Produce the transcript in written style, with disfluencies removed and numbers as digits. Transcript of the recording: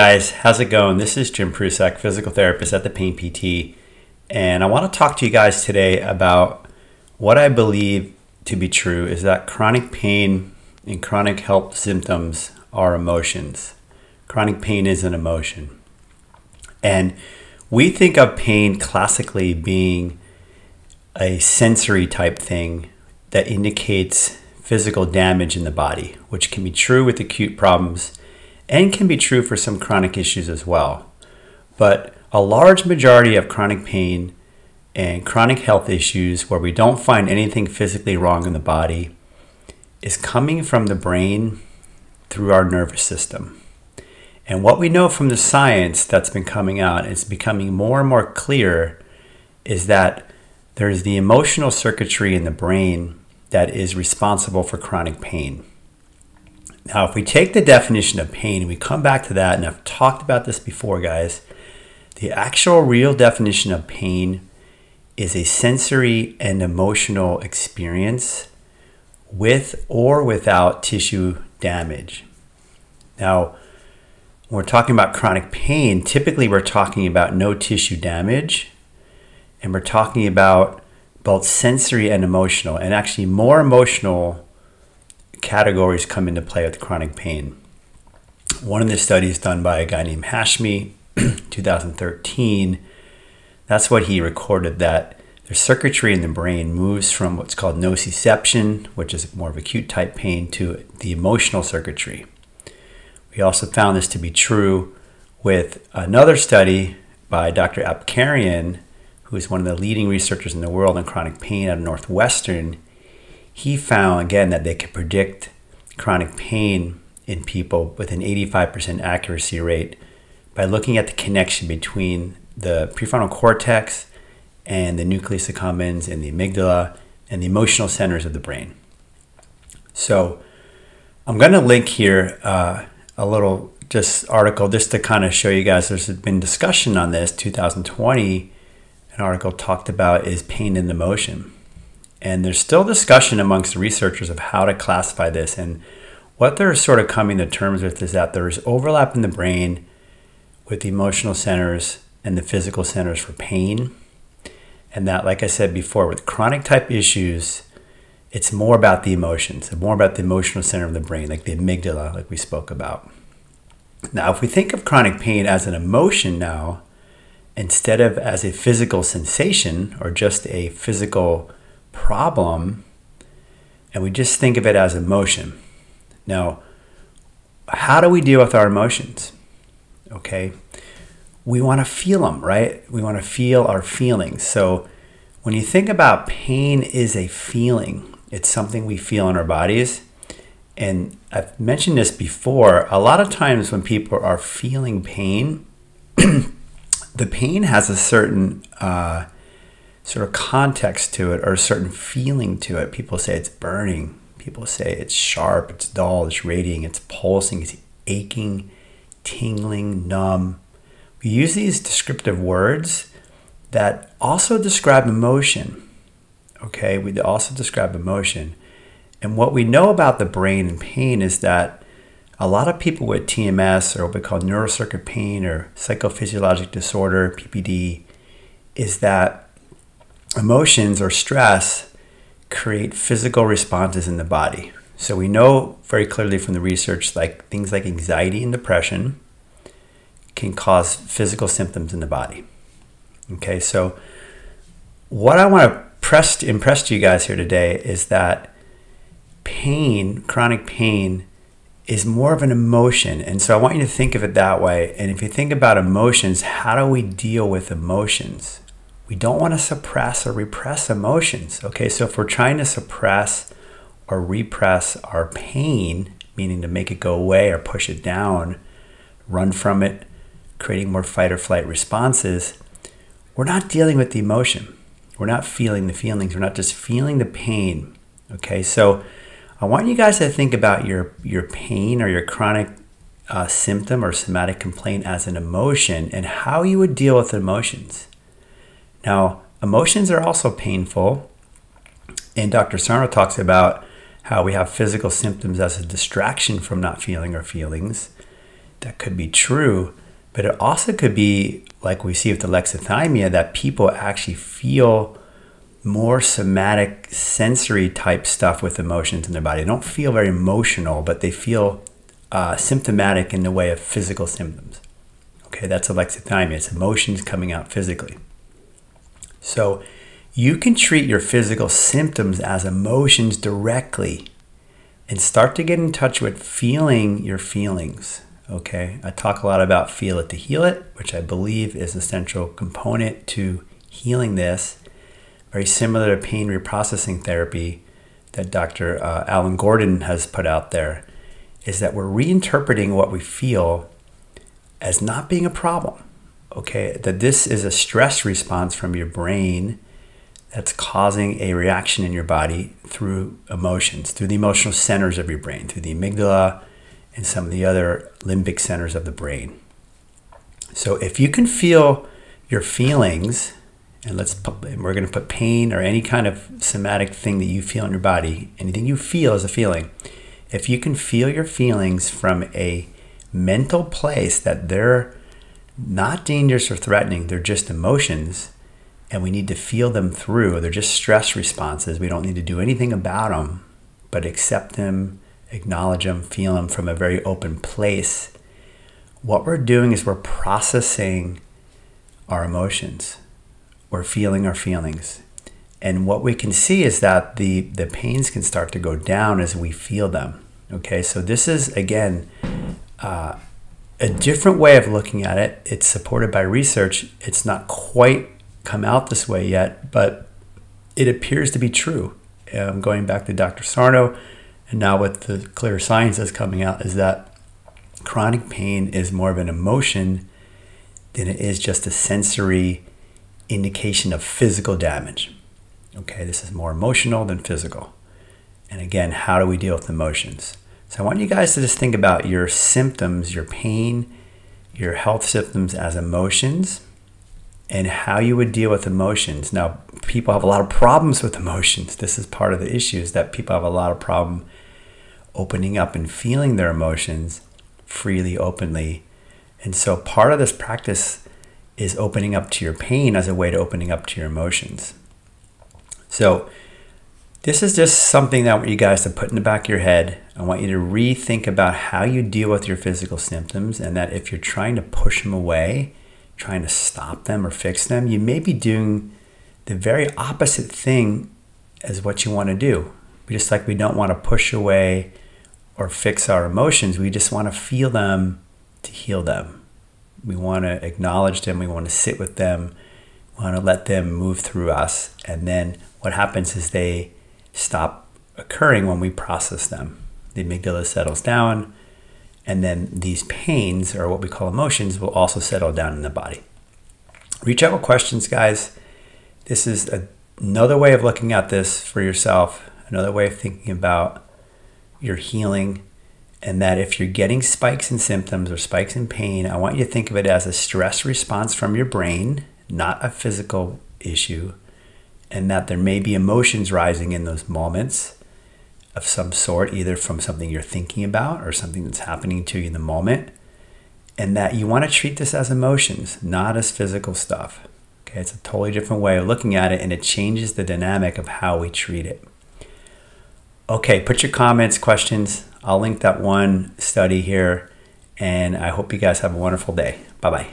guys, how's it going? This is Jim Prusak, physical therapist at the Pain PT, and I want to talk to you guys today about what I believe to be true is that chronic pain and chronic health symptoms are emotions. Chronic pain is an emotion. And we think of pain classically being a sensory type thing that indicates physical damage in the body, which can be true with acute problems and can be true for some chronic issues as well. But a large majority of chronic pain and chronic health issues where we don't find anything physically wrong in the body is coming from the brain through our nervous system. And what we know from the science that's been coming out, it's becoming more and more clear, is that there's the emotional circuitry in the brain that is responsible for chronic pain. Now, if we take the definition of pain, we come back to that, and I've talked about this before, guys. The actual real definition of pain is a sensory and emotional experience with or without tissue damage. Now, when we're talking about chronic pain, typically we're talking about no tissue damage, and we're talking about both sensory and emotional, and actually more emotional categories come into play with chronic pain. One of the studies done by a guy named Hashmi, 2013, that's what he recorded, that the circuitry in the brain moves from what's called nociception, which is more of acute type pain, to the emotional circuitry. We also found this to be true with another study by Dr. Apkarian, who is one of the leading researchers in the world in chronic pain at Northwestern. He found, again, that they could predict chronic pain in people with an 85% accuracy rate by looking at the connection between the prefrontal cortex and the nucleus accumbens and the amygdala and the emotional centers of the brain. So I'm going to link here a little just article just to kind of show you guys there's been discussion on this. 2020, an article talked about is pain and emotion. And there's still discussion amongst the researchers of how to classify this. And what they're sort of coming to terms with is that there's overlap in the brain with the emotional centers and the physical centers for pain. And that, like I said before, with chronic type issues, it's more about the emotions, and more about the emotional center of the brain, like the amygdala, like we spoke about. Now, if we think of chronic pain as an emotion now, instead of as a physical sensation or just a physical problem, and we just think of it as emotion. Now, how do we deal with our emotions? Okay, we want to feel them, right? We want to feel our feelings. So when you think about pain is a feeling, it's something we feel in our bodies. And I've mentioned this before, a lot of times when people are feeling pain, the pain has a certain sort of context to it, or a certain feeling to it. People say it's burning. People say it's sharp, it's dull, it's radiating, it's pulsing, it's aching, tingling, numb. We use these descriptive words that also describe emotion. Okay, we also describe emotion. And what we know about the brain and pain is that a lot of people with TMS, or what we call neurocircuit pain or psychophysiologic disorder, PPD, is that emotions or stress create physical responses in the body. So we know very clearly from the research, like things like anxiety and depression can cause physical symptoms in the body. Okay, so what I want to impress to you guys here today is that pain, chronic pain, is more of an emotion. And so I want you to think of it that way. And if you think about emotions, how do we deal with emotions? We don't want to suppress or repress emotions. Okay, so if we're trying to suppress or repress our pain, meaning to make it go away or push it down, run from it, creating more fight or flight responses, we're not dealing with the emotion. We're not feeling the feelings. We're not just feeling the pain. Okay, so I want you guys to think about your pain or your chronic symptom or somatic complaint as an emotion and how you would deal with emotions. Now, emotions are also painful, and Dr. Sarno talks about how we have physical symptoms as a distraction from not feeling our feelings. that could be true, but it also could be like we see with alexithymia, that people actually feel more somatic sensory type stuff with emotions in their body. They don't feel very emotional, but they feel symptomatic in the way of physical symptoms. Okay, that's alexithymia. It's emotions coming out physically. So you can treat your physical symptoms as emotions directly and start to get in touch with feeling your feelings. Okay, I talk a lot about feel it to heal it, which I believe is a central component to healing this. Very similar to pain reprocessing therapy that Dr. Alan Gordon has put out there, is that we're reinterpreting what we feel as not being a problem. Okay, that this is a stress response from your brain that's causing a reaction in your body through emotions, through the emotional centers of your brain, through the amygdala and some of the other limbic centers of the brain. So if you can feel your feelings, and we're going to put pain or any kind of somatic thing that you feel in your body, anything you feel is a feeling. If you can feel your feelings from a mental place that they're not dangerous or threatening, they're just emotions, and we need to feel them through. They're just stress responses. We don't need to do anything about them, but accept them, acknowledge them, feel them from a very open place. What we're doing is we're processing our emotions. We're feeling our feelings. And what we can see is that the pains can start to go down as we feel them. Okay, so this is, again, a different way of looking at it. It's supported by research. It's not quite come out this way yet, but it appears to be true. Going back to Dr. Sarno, and now with the clear science that's coming out, is that chronic pain is more of an emotion than it is just a sensory indication of physical damage. Okay, this is more emotional than physical. And again, how do we deal with emotions? So I want you guys to just think about your symptoms, your pain, your health symptoms as emotions, and how you would deal with emotions. Now, people have a lot of problems with emotions. This is part of the issue, is that people have a lot of problem opening up and feeling their emotions freely, openly. And so part of this practice is opening up to your pain as a way to opening up to your emotions. So this is just something that I want you guys to put in the back of your head. I want you to rethink about how you deal with your physical symptoms, and that if you're trying to push them away, trying to stop them or fix them, you may be doing the very opposite thing as what you want to do. Just like we don't want to push away or fix our emotions, we just want to feel them to heal them. We want to acknowledge them, we want to sit with them, we want to let them move through us, and then what happens is they stop occurring when we process them. The amygdala settles down, and then these pains, or what we call emotions, will also settle down in the body. Reach out with questions, guys. This is another way of looking at this for yourself, another way of thinking about your healing, and that if you're getting spikes in symptoms or spikes in pain, I want you to think of it as a stress response from your brain, not a physical issue, and that there may be emotions rising in those moments of some sort, either from something you're thinking about or something that's happening to you in the moment, and that you want to treat this as emotions, not as physical stuff. Okay, it's a totally different way of looking at it, and it changes the dynamic of how we treat it. Okay, put your comments, questions. I'll link that one study here, and I hope you guys have a wonderful day. Bye-bye.